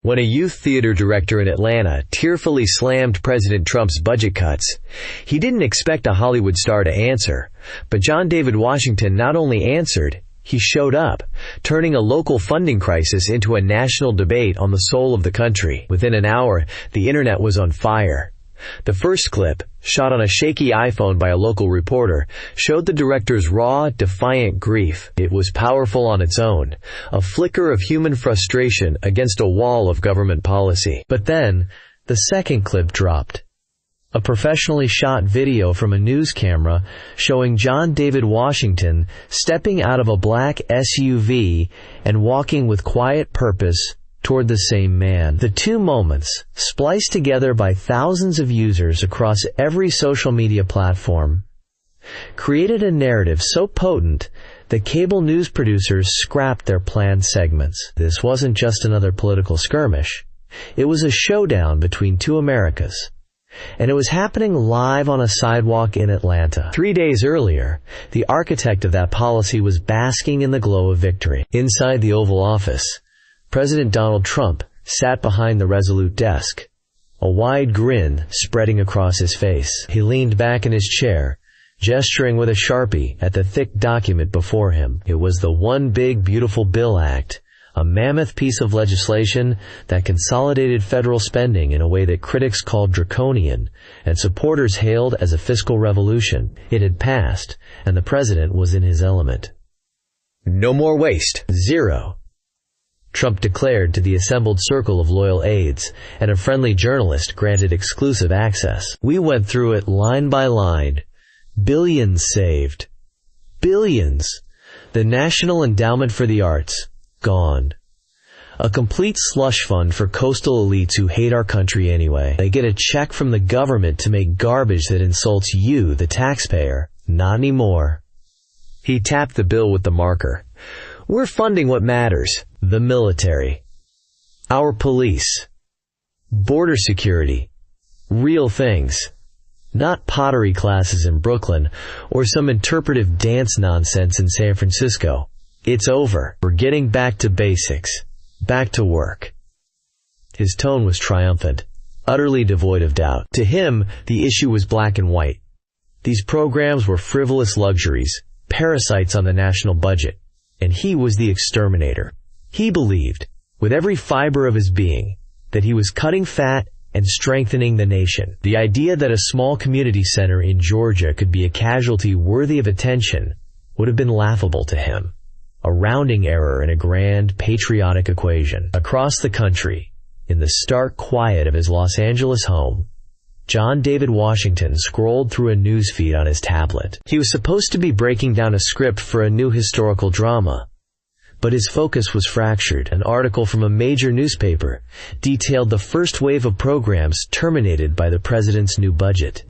When a youth theater director in Atlanta tearfully slammed President Trump's budget cuts, he didn't expect a Hollywood star to answer, but John David Washington not only answered, he showed up, turning a local funding crisis into a national debate on the soul of the country. Within an hour, the internet was on fire. The first clip, shot on a shaky iPhone by a local reporter, showed the director's raw, defiant grief. It was powerful on its own, a flicker of human frustration against a wall of government policy. But then, the second clip dropped. A professionally shot video from a news camera showing John David Washington stepping out of a black SUV and walking with quiet purpose toward the same man. The two moments, spliced together by thousands of users across every social media platform, created a narrative so potent that cable news producers scrapped their planned segments. This wasn't just another political skirmish. It was a showdown between two Americas. And it was happening live on a sidewalk in Atlanta. 3 days earlier, the architect of that policy was basking in the glow of victory. Inside the Oval Office, President Donald Trump sat behind the resolute desk, a wide grin spreading across his face. He leaned back in his chair, gesturing with a Sharpie at the thick document before him. It was the One Big Beautiful Bill Act, a mammoth piece of legislation that consolidated federal spending in a way that critics called draconian and supporters hailed as a fiscal revolution. It had passed, and the president was in his element. "No more waste. Zero," Trump declared to the assembled circle of loyal aides, and a friendly journalist granted exclusive access. "We went through it line by line. Billions saved. Billions. The National Endowment for the Arts, gone. A complete slush fund for coastal elites who hate our country anyway. They get a check from the government to make garbage that insults you, the taxpayer. Not anymore." He tapped the bill with the marker. "We're funding what matters. The military. Our police. Border security. Real things. Not pottery classes in Brooklyn or some interpretive dance nonsense in San Francisco. It's over. We're getting back to basics. Back to work." His tone was triumphant, utterly devoid of doubt. To him, the issue was black and white. These programs were frivolous luxuries, parasites on the national budget, and he was the exterminator. He believed, with every fiber of his being, that he was cutting fat and strengthening the nation. The idea that a small community center in Georgia could be a casualty worthy of attention would have been laughable to him. A rounding error in a grand, patriotic equation. Across the country, in the stark quiet of his Los Angeles home, John David Washington scrolled through a news feed on his tablet. He was supposed to be breaking down a script for a new historical drama, but his focus was fractured. An article from a major newspaper detailed the first wave of programs terminated by the president's new budget.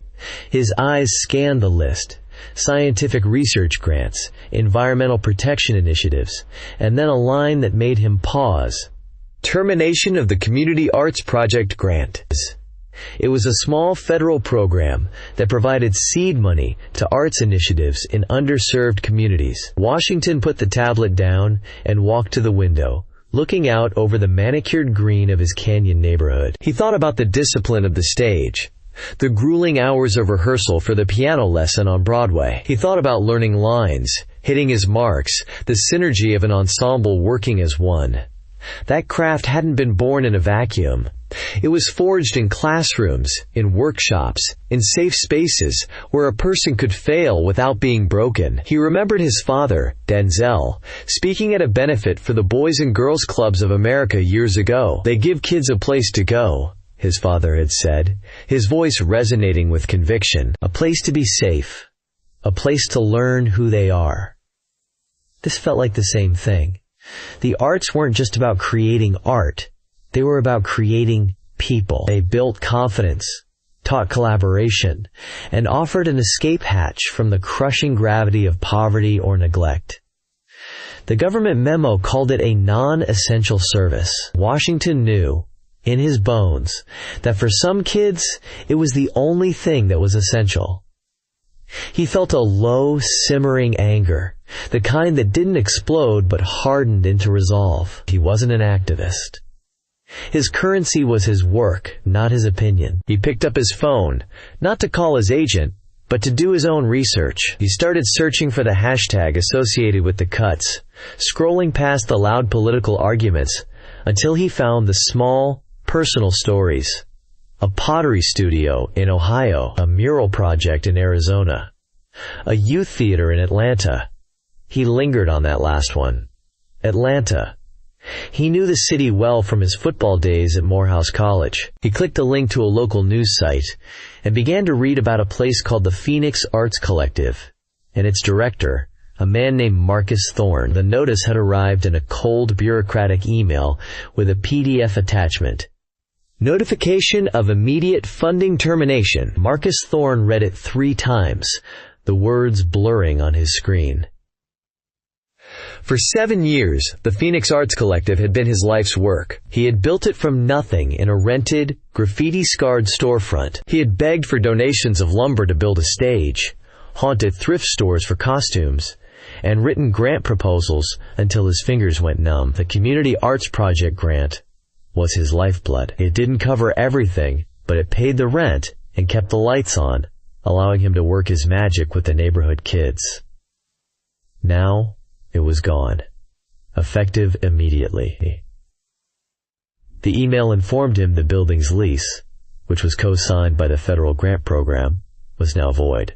His eyes scanned the list: scientific research grants, environmental protection initiatives, and then a line that made him pause. "Termination of the Community Arts Project Grant." It was a small federal program that provided seed money to arts initiatives in underserved communities. Washington put the tablet down and walked to the window, looking out over the manicured green of his Canyon neighborhood. He thought about the discipline of the stage, the grueling hours of rehearsal for the piano lesson on Broadway. He thought about learning lines, hitting his marks, the synergy of an ensemble working as one. That craft hadn't been born in a vacuum. It was forged in classrooms, in workshops, in safe spaces where a person could fail without being broken. He remembered his father, Denzel, speaking at a benefit for the Boys and Girls Clubs of America years ago. "They give kids a place to go," his father had said, his voice resonating with conviction. "A place to be safe. A place to learn who they are." This felt like the same thing. The arts weren't just about creating art. They were about creating people. They built confidence, taught collaboration, and offered an escape hatch from the crushing gravity of poverty or neglect. The government memo called it a non-essential service. Washington knew, in his bones, that for some kids, it was the only thing that was essential. He felt a low, simmering anger, the kind that didn't explode but hardened into resolve. He wasn't an activist. His currency was his work, not his opinion. He picked up his phone, not to call his agent, but to do his own research. He started searching for the hashtag associated with the cuts, scrolling past the loud political arguments, until he found the small, personal stories. A pottery studio in Ohio, a mural project in Arizona, a youth theater in Atlanta. He lingered on that last one. Atlanta. He knew the city well from his football days at Morehouse College. He clicked a link to a local news site and began to read about a place called the Phoenix Arts Collective and its director, a man named Marcus Thorne. The notice had arrived in a cold, bureaucratic email with a PDF attachment. Notification of immediate funding termination. Marcus Thorne read it 3 times, the words blurring on his screen. For 7 years, the Phoenix Arts Collective had been his life's work. He had built it from nothing in a rented, graffiti-scarred storefront. He had begged for donations of lumber to build a stage, haunted thrift stores for costumes, and written grant proposals until his fingers went numb. The Community Arts Project grant was his lifeblood. It didn't cover everything, but it paid the rent and kept the lights on, allowing him to work his magic with the neighborhood kids. Now, it was gone, effective immediately. The email informed him the building's lease, which was co-signed by the federal grant program, was now void.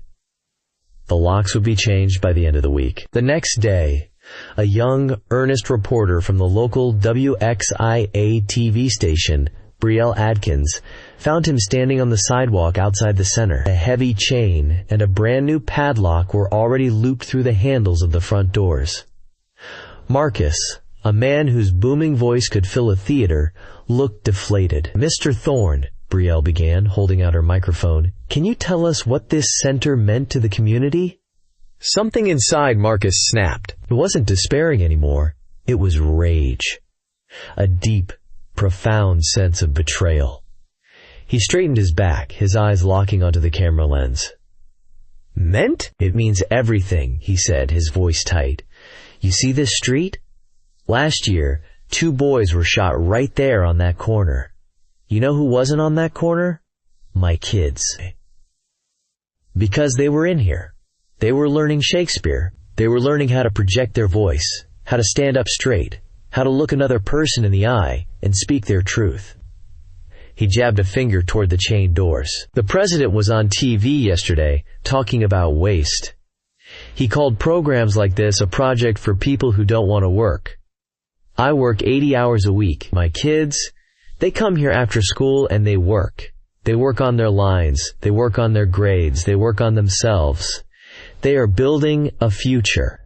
The locks would be changed by the end of the week. The next day, a young, earnest reporter from the local WXIA TV station, Brielle Adkins, found him standing on the sidewalk outside the center. A heavy chain and a brand new padlock were already looped through the handles of the front doors. Marcus, a man whose booming voice could fill a theater, looked deflated. "Mr. Thorne," Brielle began, holding out her microphone, "can you tell us what this center meant to the community?" Something inside Marcus snapped. It wasn't despairing anymore. It was rage. A deep, profound sense of betrayal. He straightened his back, his eyes locking onto the camera lens. "Meant? It means everything," he said, his voice tight. "You see this street? Last year, 2 boys were shot right there on that corner. You know who wasn't on that corner? My kids. Because they were in here. They were learning Shakespeare. They were learning how to project their voice, how to stand up straight, how to look another person in the eye and speak their truth." He jabbed a finger toward the chained doors. "The president was on TV yesterday talking about waste. He called programs like this a project for people who don't want to work. I work 80 hours a week. My kids, they come here after school and they work. They work on their lines. They work on their grades. They work on themselves. They are building a future."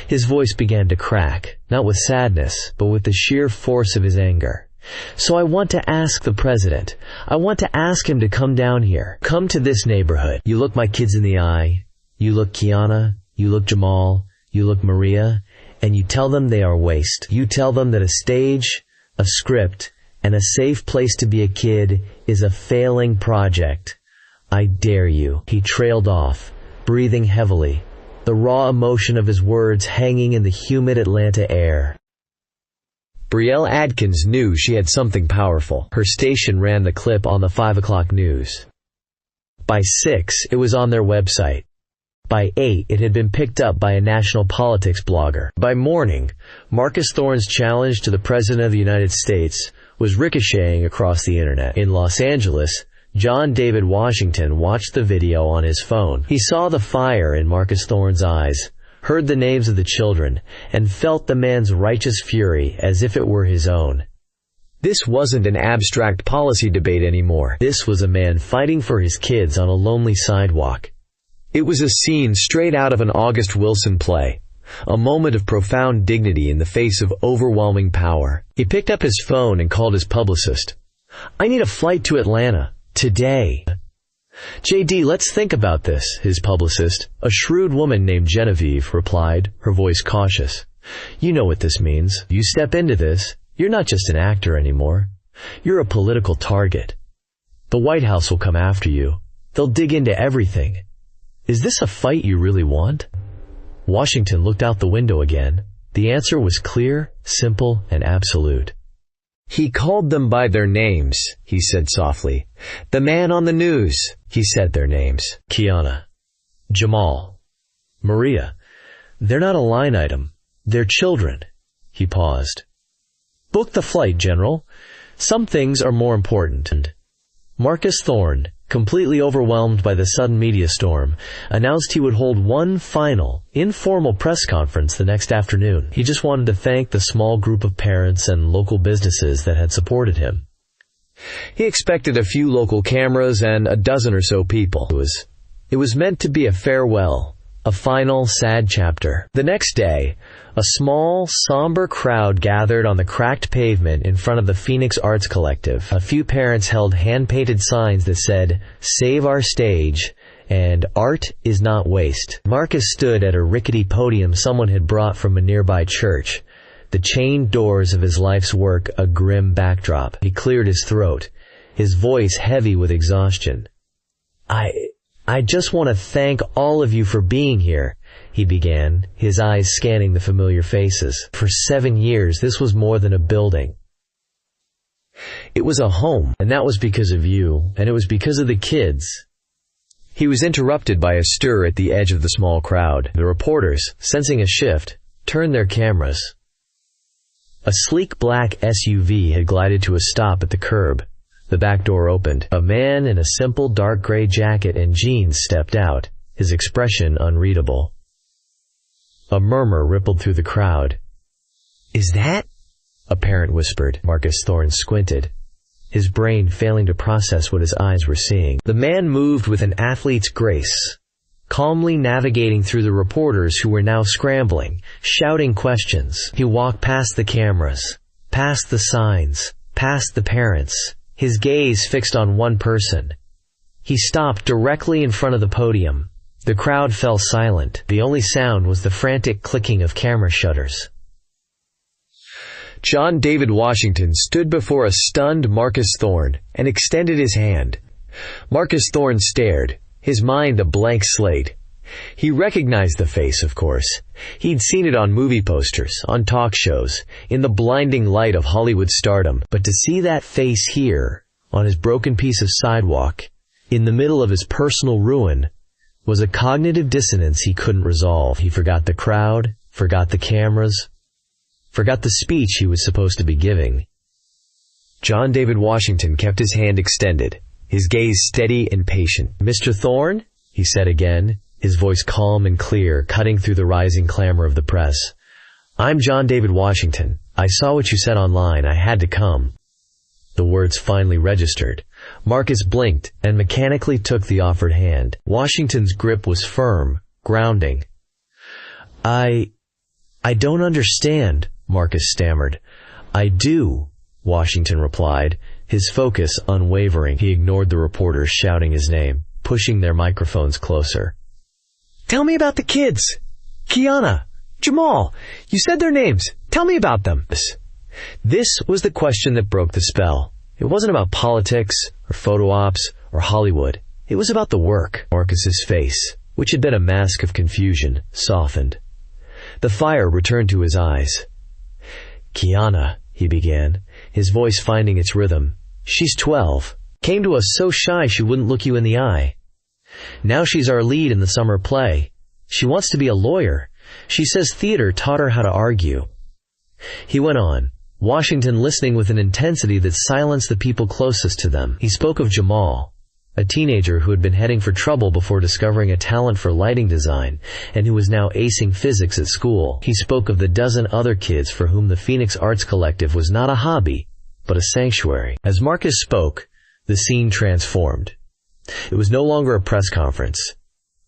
His voice began to crack, not with sadness, but with the sheer force of his anger. "So I want to ask the president. I want to ask him to come down here. Come to this neighborhood. You look my kids in the eye. You look Kiana, you look Jamal, you look Maria, and you tell them they are waste. You tell them that a stage, a script, and a safe place to be a kid is a failing project. I dare you." He trailed off, breathing heavily, the raw emotion of his words hanging in the humid Atlanta air. Brielle Adkins knew she had something powerful. Her station ran the clip on the 5 o'clock news. By 6, it was on their website. By 8, it had been picked up by a national politics blogger. By morning, Marcus Thorne's challenge to the President of the United States was ricocheting across the internet. In Los Angeles, John David Washington watched the video on his phone. He saw the fire in Marcus Thorne's eyes, heard the names of the children, and felt the man's righteous fury as if it were his own. This wasn't an abstract policy debate anymore. This was a man fighting for his kids on a lonely sidewalk. It was a scene straight out of an August Wilson play, a moment of profound dignity in the face of overwhelming power. He picked up his phone and called his publicist. "I need a flight to Atlanta, today." "JD, let's think about this," his publicist, a shrewd woman named Genevieve, replied, her voice cautious. "You know what this means. You step into this, you're not just an actor anymore. You're a political target. The White House will come after you. They'll dig into everything. Is this a fight you really want?" Washington looked out the window again. The answer was clear, simple, and absolute. "He called them by their names," he said softly. "The man on the news." He said their names. "Kiana, Jamal, Maria. They're not a line item. They're children." He paused. "Book the flight, General. Some things are more important." Marcus Thorne, completely overwhelmed by the sudden media storm, announced he would hold one final, informal press conference the next afternoon. He just wanted to thank the small group of parents and local businesses that had supported him. He expected a few local cameras and a dozen or so people. It was meant to be a farewell, a final sad chapter. The next day, a small, somber crowd gathered on the cracked pavement in front of the Phoenix Arts Collective. A few parents held hand-painted signs that said, "Save our stage," and "Art is not waste." Marcus stood at a rickety podium someone had brought from a nearby church, the chained doors of his life's work a grim backdrop. He cleared his throat, his voice heavy with exhaustion. I just want to thank all of you for being here," he began, his eyes scanning the familiar faces. "For 7 years, this was more than a building. It was a home, and that was because of you, and it was because of the kids." He was interrupted by a stir at the edge of the small crowd. The reporters, sensing a shift, turned their cameras. A sleek black SUV had glided to a stop at the curb. The back door opened. A man in a simple dark gray jacket and jeans stepped out, his expression unreadable. A murmur rippled through the crowd. "Is that?" a parent whispered. Marcus Thorne squinted, his brain failing to process what his eyes were seeing. The man moved with an athlete's grace, calmly navigating through the reporters who were now scrambling, shouting questions. He walked past the cameras, past the signs, past the parents, his gaze fixed on one person. He stopped directly in front of the podium. The crowd fell silent. The only sound was the frantic clicking of camera shutters. John David Washington stood before a stunned Marcus Thorne and extended his hand. Marcus Thorne stared, his mind a blank slate. He recognized the face, of course. He'd seen it on movie posters, on talk shows, in the blinding light of Hollywood stardom. But to see that face here, on his broken piece of sidewalk, in the middle of his personal ruin, was a cognitive dissonance he couldn't resolve. He forgot the crowd, forgot the cameras, forgot the speech he was supposed to be giving. John David Washington kept his hand extended, his gaze steady and patient. "Mr. Thorne?" he said again, his voice calm and clear, cutting through the rising clamor of the press. "I'm John David Washington. I saw what you said online. I had to come." The words finally registered. Marcus blinked and mechanically took the offered hand. Washington's grip was firm, grounding. I don't understand," Marcus stammered. "I do," Washington replied, his focus unwavering. He ignored the reporters shouting his name, pushing their microphones closer. "Tell me about the kids. Kiana, Jamal, you said their names. Tell me about them." This was the question that broke the spell. It wasn't about politics, or photo ops, or Hollywood. It was about the work. Marcus's face, which had been a mask of confusion, softened. The fire returned to his eyes. "Kiana," he began, his voice finding its rhythm. "She's 12. Came to us so shy she wouldn't look you in the eye. Now she's our lead in the summer play. She wants to be a lawyer. She says theater taught her how to argue." He went on, Washington listening with an intensity that silenced the people closest to them. He spoke of Jamal, a teenager who had been heading for trouble before discovering a talent for lighting design, and who was now acing physics at school. He spoke of the dozen other kids for whom the Phoenix Arts Collective was not a hobby, but a sanctuary. As Marcus spoke, the scene transformed. It was no longer a press conference.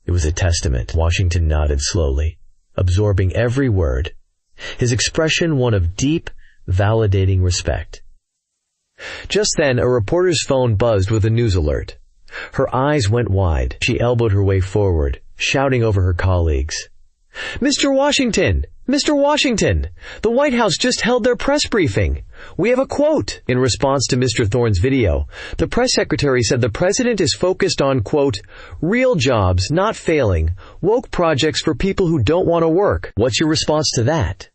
It was a testament. Washington nodded slowly, absorbing every word, his expression one of deep, validating respect. Just then, a reporter's phone buzzed with a news alert. Her eyes went wide. She elbowed her way forward, shouting over her colleagues. "Mr. Washington! Mr. Washington! The White House just held their press briefing. We have a quote." In response to Mr. Thorne's video, the press secretary said the president is focused on, quote, "real jobs, not failing, woke projects for people who don't want to work." What's your response to that?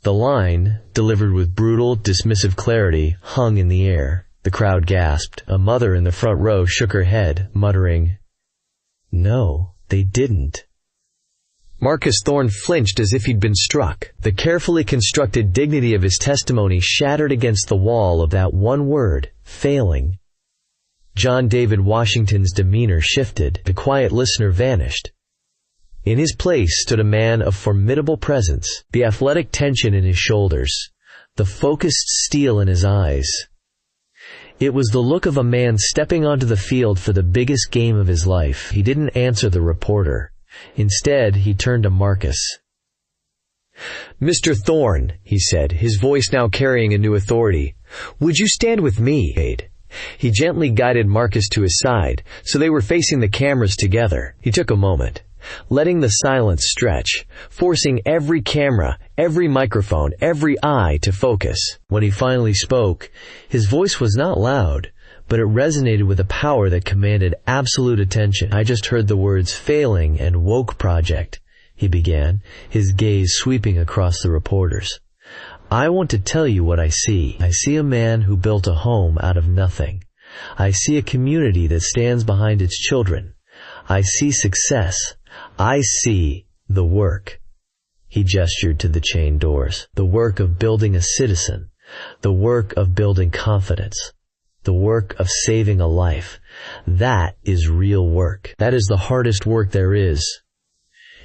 The line, delivered with brutal, dismissive clarity, hung in the air. The crowd gasped. A mother in the front row shook her head, muttering, "No, they didn't." Marcus Thorne flinched as if he'd been struck. The carefully constructed dignity of his testimony shattered against the wall of that one word, failing. John David Washington's demeanor shifted. The quiet listener vanished. In his place stood a man of formidable presence, the athletic tension in his shoulders, the focused steel in his eyes. It was the look of a man stepping onto the field for the biggest game of his life. He didn't answer the reporter. Instead, he turned to Marcus. "Mr. Thorne," he said, his voice now carrying a new authority, "would you stand with me?" He gently guided Marcus to his side, so they were facing the cameras together. He took a moment, letting the silence stretch, forcing every camera, every microphone, every eye to focus. When he finally spoke, his voice was not loud, but it resonated with a power that commanded absolute attention. "I just heard the words failing and woke project," he began, his gaze sweeping across the reporters. "I want to tell you what I see. I see a man who built a home out of nothing. I see a community that stands behind its children. I see success. I see the work." He gestured to the chain doors. "The work of building a citizen. The work of building confidence. The work of saving a life. That is real work. That is the hardest work there is."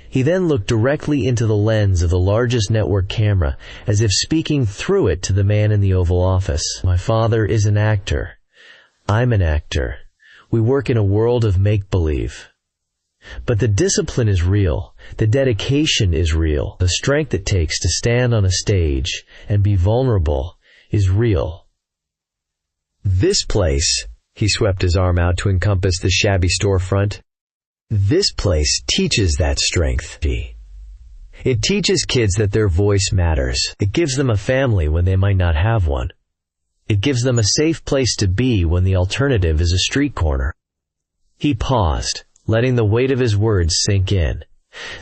He then looked directly into the lens of the largest network camera, as if speaking through it to the man in the Oval Office. "My father is an actor. I'm an actor. We work in a world of make-believe. But the discipline is real. The dedication is real. The strength it takes to stand on a stage and be vulnerable is real. This place," he swept his arm out to encompass the shabby storefront, "this place teaches that strength. It teaches kids that their voice matters. It gives them a family when they might not have one. It gives them a safe place to be when the alternative is a street corner." He paused, letting the weight of his words sink in.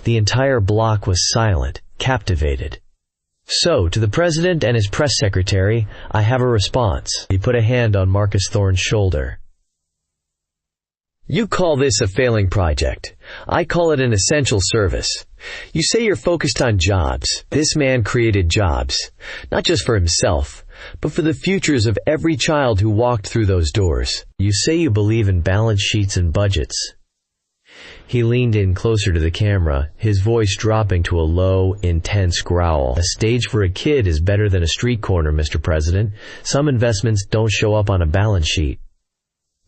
The entire block was silent, captivated. "So, to the President and his press secretary, I have a response." He put a hand on Marcus Thorne's shoulder. "You call this a failing project. I call it an essential service. You say you're focused on jobs. This man created jobs, not just for himself, but for the futures of every child who walked through those doors. You say you believe in balance sheets and budgets." He leaned in closer to the camera, his voice dropping to a low, intense growl. "A stage for a kid is better than a street corner, Mr. President. Some investments don't show up on a balance sheet."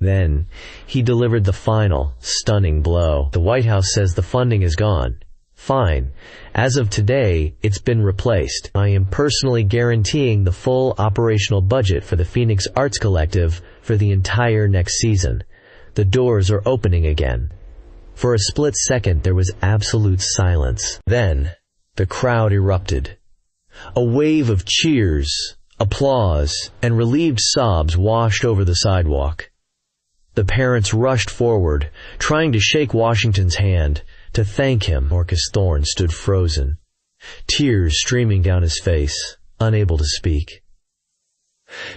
Then, he delivered the final, stunning blow. "The White House says the funding is gone. Fine. As of today, it's been replaced. I am personally guaranteeing the full operational budget for the Phoenix Arts Collective for the entire next season. The doors are opening again." For a split second, there was absolute silence. Then, the crowd erupted. A wave of cheers, applause, and relieved sobs washed over the sidewalk. The parents rushed forward, trying to shake Washington's hand, to thank him. Marcus Thorne stood frozen, tears streaming down his face, unable to speak.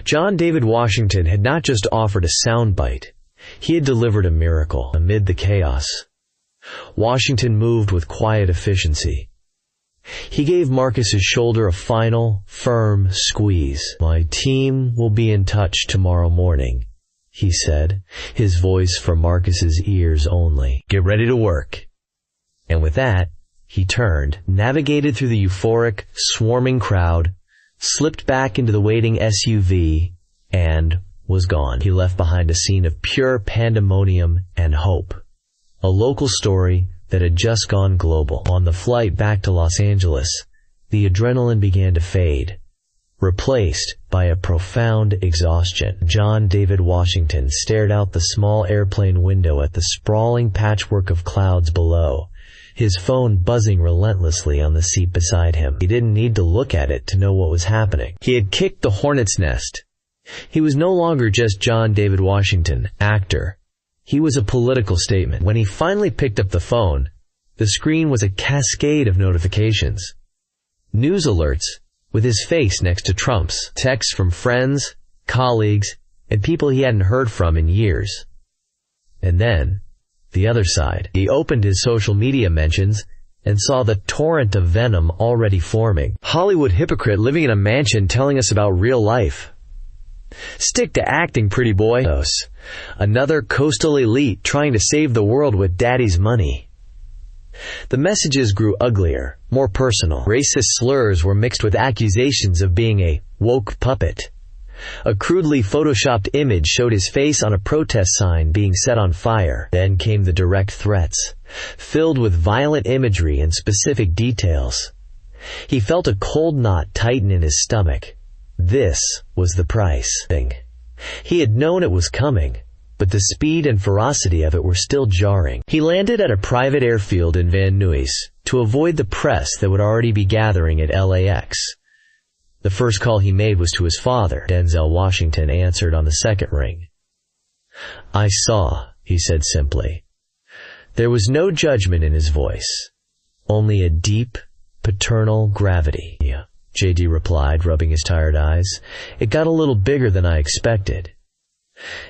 John David Washington had not just offered a soundbite, he had delivered a miracle amid the chaos. Washington moved with quiet efficiency. He gave Marcus's shoulder a final, firm squeeze. "My team will be in touch tomorrow morning," he said, his voice for Marcus's ears only. "Get ready to work." And with that, he turned, navigated through the euphoric, swarming crowd, slipped back into the waiting SUV, and was gone. He left behind a scene of pure pandemonium and hope. A local story that had just gone global. On the flight back to Los Angeles, the adrenaline began to fade, replaced by a profound exhaustion. John David Washington stared out the small airplane window at the sprawling patchwork of clouds below, his phone buzzing relentlessly on the seat beside him. He didn't need to look at it to know what was happening. He had kicked the hornet's nest. He was no longer just John David Washington, actor. He was a political statement. When he finally picked up the phone, the screen was a cascade of notifications. News alerts, with his face next to Trump's. Texts from friends, colleagues, and people he hadn't heard from in years. And then, the other side. He opened his social media mentions and saw the torrent of venom already forming. Hollywood hypocrite living in a mansion telling us about real life. Stick to acting, pretty boy. Another coastal elite trying to save the world with daddy's money. The messages grew uglier, more personal. Racist slurs were mixed with accusations of being a woke puppet. A crudely photoshopped image showed his face on a protest sign being set on fire. Then came the direct threats, filled with violent imagery and specific details. He felt a cold knot tighten in his stomach. This was the price. He had known it was coming, but the speed and ferocity of it were still jarring. He landed at a private airfield in Van Nuys to avoid the press that would already be gathering at LAX. The first call he made was to his father. Denzel Washington answered on the second ring. "I saw," he said simply. There was no judgment in his voice, only a deep, paternal gravity. "Yeah," JD replied, rubbing his tired eyes. "It got a little bigger than I expected."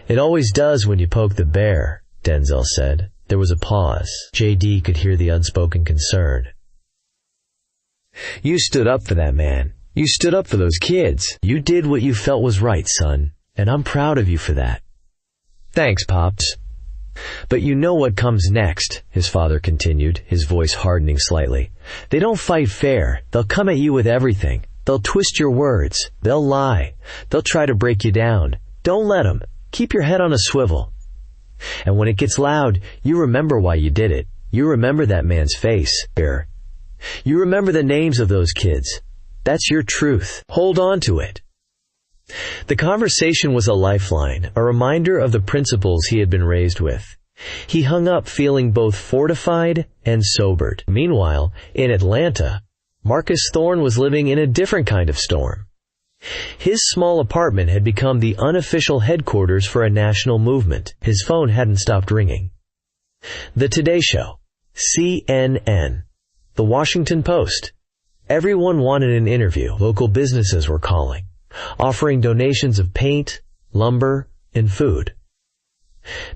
"It always does when you poke the bear," Denzel said. There was a pause. JD could hear the unspoken concern. "You stood up for that man. You stood up for those kids. You did what you felt was right, son, and I'm proud of you for that." "Thanks, Pops. But you know what comes next," his father continued, his voice hardening slightly. "They don't fight fair. They'll come at you with everything. They'll twist your words. They'll lie. They'll try to break you down. Don't let them. Keep your head on a swivel. And when it gets loud, you remember why you did it. You remember that man's face. You remember the names of those kids. That's your truth. Hold on to it." The conversation was a lifeline, a reminder of the principles he had been raised with. He hung up feeling both fortified and sobered. Meanwhile, in Atlanta, Marcus Thorne was living in a different kind of storm. His small apartment had become the unofficial headquarters for a national movement. His phone hadn't stopped ringing. The Today Show, CNN, The Washington Post. Everyone wanted an interview. Local businesses were calling, offering donations of paint, lumber, and food.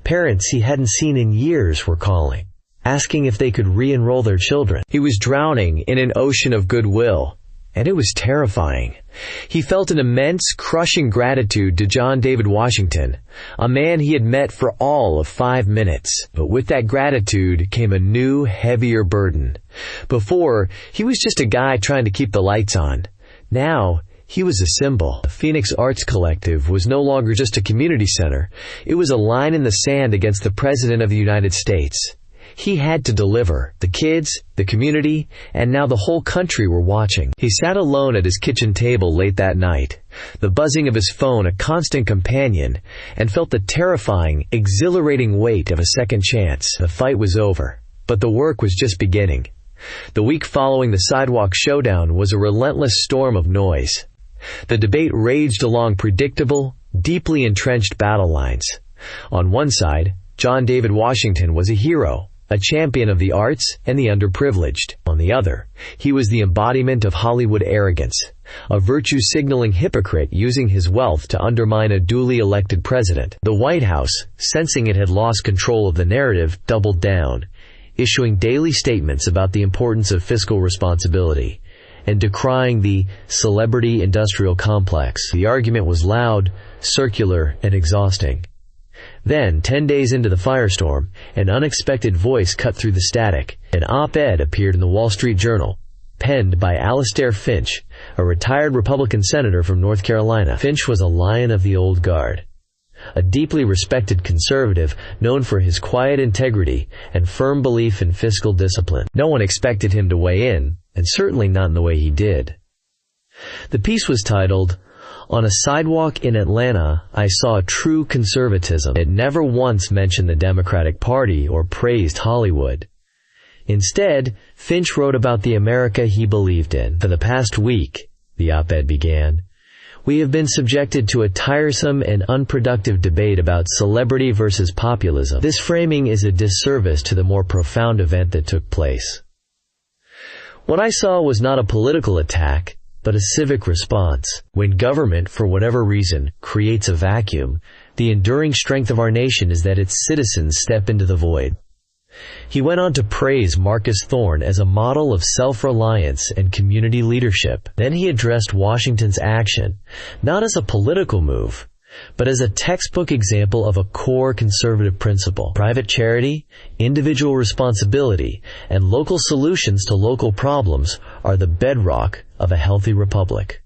Parents he hadn't seen in years were calling, asking if they could re-enroll their children. He was drowning in an ocean of goodwill, and it was terrifying. He felt an immense, crushing gratitude to John David Washington, a man he had met for all of 5 minutes. But with that gratitude came a new, heavier burden. Before, he was just a guy trying to keep the lights on. Now, he was a symbol. The Phoenix Arts Collective was no longer just a community center. It was a line in the sand against the President of the United States. He had to deliver. The kids, the community, and now the whole country were watching. He sat alone at his kitchen table late that night, the buzzing of his phone a constant companion, and felt the terrifying, exhilarating weight of a second chance. The fight was over, but the work was just beginning. The week following the sidewalk showdown was a relentless storm of noise. The debate raged along predictable, deeply entrenched battle lines. On one side, John David Washington was a hero, a champion of the arts and the underprivileged. On the other, he was the embodiment of Hollywood arrogance, a virtue-signaling hypocrite using his wealth to undermine a duly elected president. The White House, sensing it had lost control of the narrative, doubled down, issuing daily statements about the importance of fiscal responsibility and decrying the celebrity industrial complex. The argument was loud, circular, and exhausting. Then, 10 days into the firestorm, an unexpected voice cut through the static. An op-ed appeared in the Wall Street Journal, penned by Alastair Finch, a retired Republican senator from North Carolina. Finch was a lion of the old guard, a deeply respected conservative known for his quiet integrity and firm belief in fiscal discipline. No one expected him to weigh in, and certainly not in the way he did. The piece was titled, "On a Sidewalk in Atlanta, I Saw True Conservatism." It never once mentioned the Democratic Party or praised Hollywood. Instead, Finch wrote about the America he believed in. "For the past week," the op-ed began, "we have been subjected to a tiresome and unproductive debate about celebrity versus populism. This framing is a disservice to the more profound event that took place. What I saw was not a political attack, but a civic response. When government, for whatever reason, creates a vacuum, the enduring strength of our nation is that its citizens step into the void. He went on to praise Marcus Thorne as a model of self-reliance and community leadership. Then he addressed Washington's action, not as a political move, but as a textbook example of a core conservative principle. Private charity, individual responsibility, and local solutions to local problems are the bedrock of a healthy republic.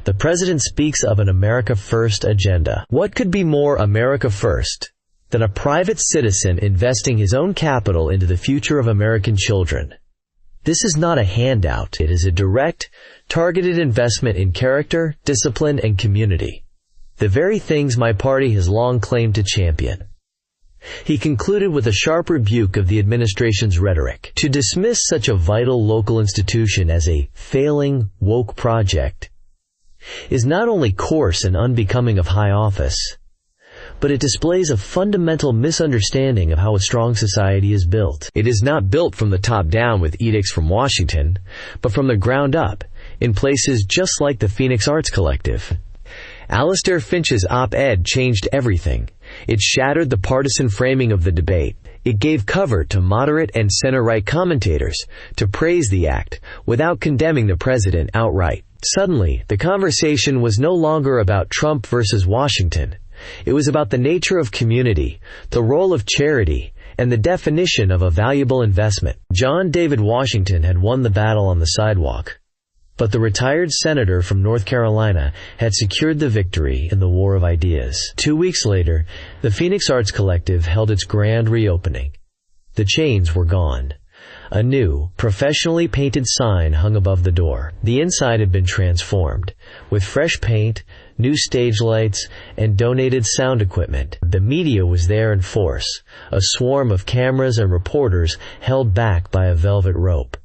The president speaks of an America First agenda. What could be more America First than a private citizen investing his own capital into the future of American children? This is not a handout. It is a direct, targeted investment in character, discipline, and community. The very things my party has long claimed to champion. He concluded with a sharp rebuke of the administration's rhetoric. To dismiss such a vital local institution as a failing, woke project is not only coarse and unbecoming of high office, but it displays a fundamental misunderstanding of how a strong society is built. It is not built from the top down with edicts from Washington, but from the ground up, in places just like the Phoenix Arts Collective. Alistair Finch's op-ed changed everything. It shattered the partisan framing of the debate. It gave cover to moderate and center-right commentators to praise the act without condemning the president outright. Suddenly, the conversation was no longer about Trump versus Washington. It was about the nature of community, the role of charity, and the definition of a valuable investment. John David Washington had won the battle on the sidewalk, but the retired senator from North Carolina had secured the victory in the war of ideas. 2 weeks later, the Phoenix Arts Collective held its grand reopening. The chains were gone. A new, professionally painted sign hung above the door. The inside had been transformed, with fresh paint, new stage lights, and donated sound equipment. The media was there in force, a swarm of cameras and reporters held back by a velvet rope.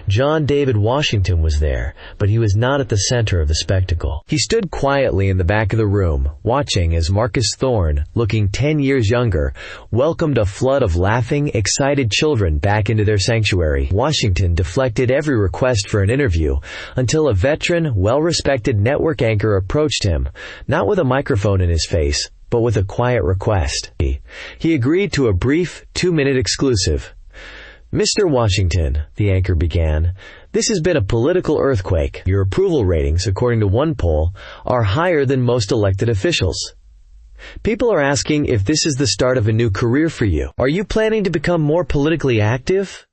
John David Washington was there, but he was not at the center of the spectacle. He stood quietly in the back of the room, watching as Marcus Thorne, looking 10 years younger, welcomed a flood of laughing, excited children back into their sanctuary. Washington deflected every request for an interview until a veteran, well-respected network anchor approached him, not with a microphone in his face, but with a quiet request. He agreed to a brief, 2-minute exclusive. "Mr. Washington," the anchor began, "this has been a political earthquake. Your approval ratings, according to one poll, are higher than most elected officials. People are asking if this is the start of a new career for you. Are you planning to become more politically active?"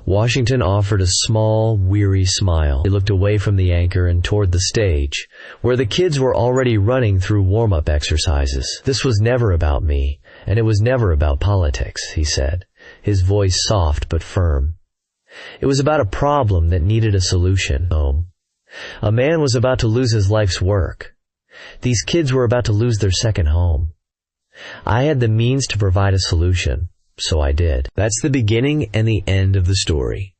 Washington offered a small, weary smile. He looked away from the anchor and toward the stage, where the kids were already running through warm-up exercises. "This was never about me, and it was never about politics," he said, his voice soft but firm. "It was about a problem that needed a solution. A man was about to lose his life's work. These kids were about to lose their second home. I had the means to provide a solution, so I did." That's the beginning and the end of the story.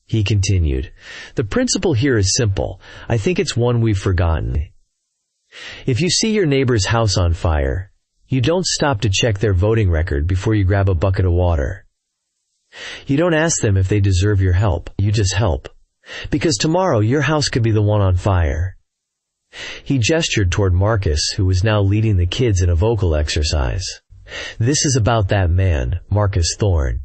He continued, "The principle here is simple. I think it's one we've forgotten. If you see your neighbor's house on fire, you don't stop to check their voting record before you grab a bucket of water. You don't ask them if they deserve your help. You just help. Because tomorrow your house could be the one on fire." He gestured toward Marcus, who was now leading the kids in a vocal exercise. "This is about that man, Marcus Thorne,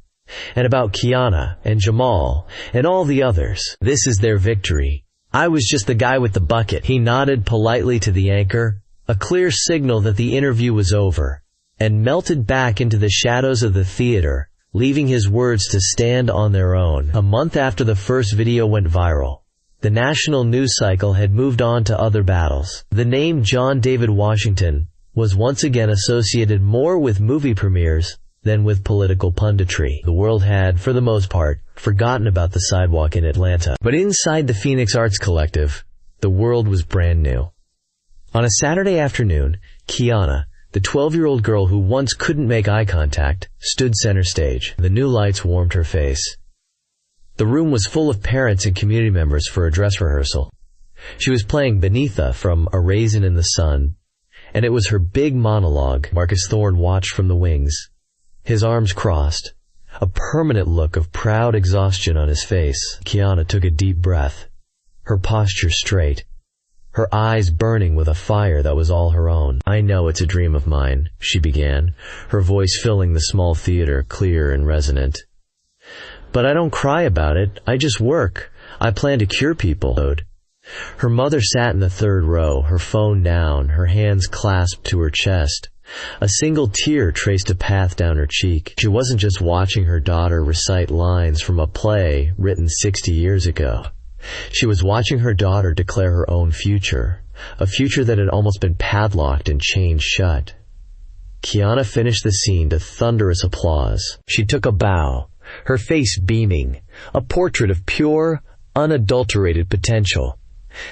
and about Kiana and Jamal and all the others. This is their victory. I was just the guy with the bucket." He nodded politely to the anchor, a clear signal that the interview was over, and melted back into the shadows of the theater, leaving his words to stand on their own. A month after the first video went viral, the national news cycle had moved on to other battles. The name John David Washington was once again associated more with movie premieres than with political punditry. The world had, for the most part, forgotten about the sidewalk in Atlanta. But inside the Phoenix Arts Collective, the world was brand new. On a Saturday afternoon, Kiana, the 12-year-old girl who once couldn't make eye contact, stood center stage. The new lights warmed her face. The room was full of parents and community members for a dress rehearsal. She was playing Beneatha from A Raisin in the Sun, and it was her big monologue. Marcus Thorne watched from the wings, his arms crossed, a permanent look of proud exhaustion on his face. Kiana took a deep breath. her posture straight, her eyes burning with a fire that was all her own. "I know it's a dream of mine," she began, her voice filling the small theater, clear and resonant. "But I don't cry about it, I just work. I plan to cure people." Her mother sat in the third row, her phone down, her hands clasped to her chest. A single tear traced a path down her cheek. She wasn't just watching her daughter recite lines from a play written 60 years ago. She was watching her daughter declare her own future, a future that had almost been padlocked and chained shut. Kiana finished the scene to thunderous applause. She took a bow, her face beaming, a portrait of pure, unadulterated potential.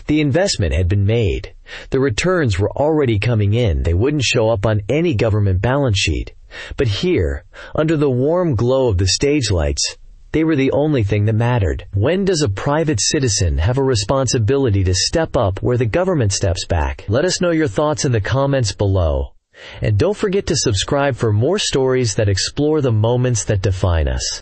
The investment had been made. The returns were already coming in. They wouldn't show up on any government balance sheet. But here, under the warm glow of the stage lights, they were the only thing that mattered. When does a private citizen have a responsibility to step up where the government steps back? Let us know your thoughts in the comments below. And don't forget to subscribe for more stories that explore the moments that define us.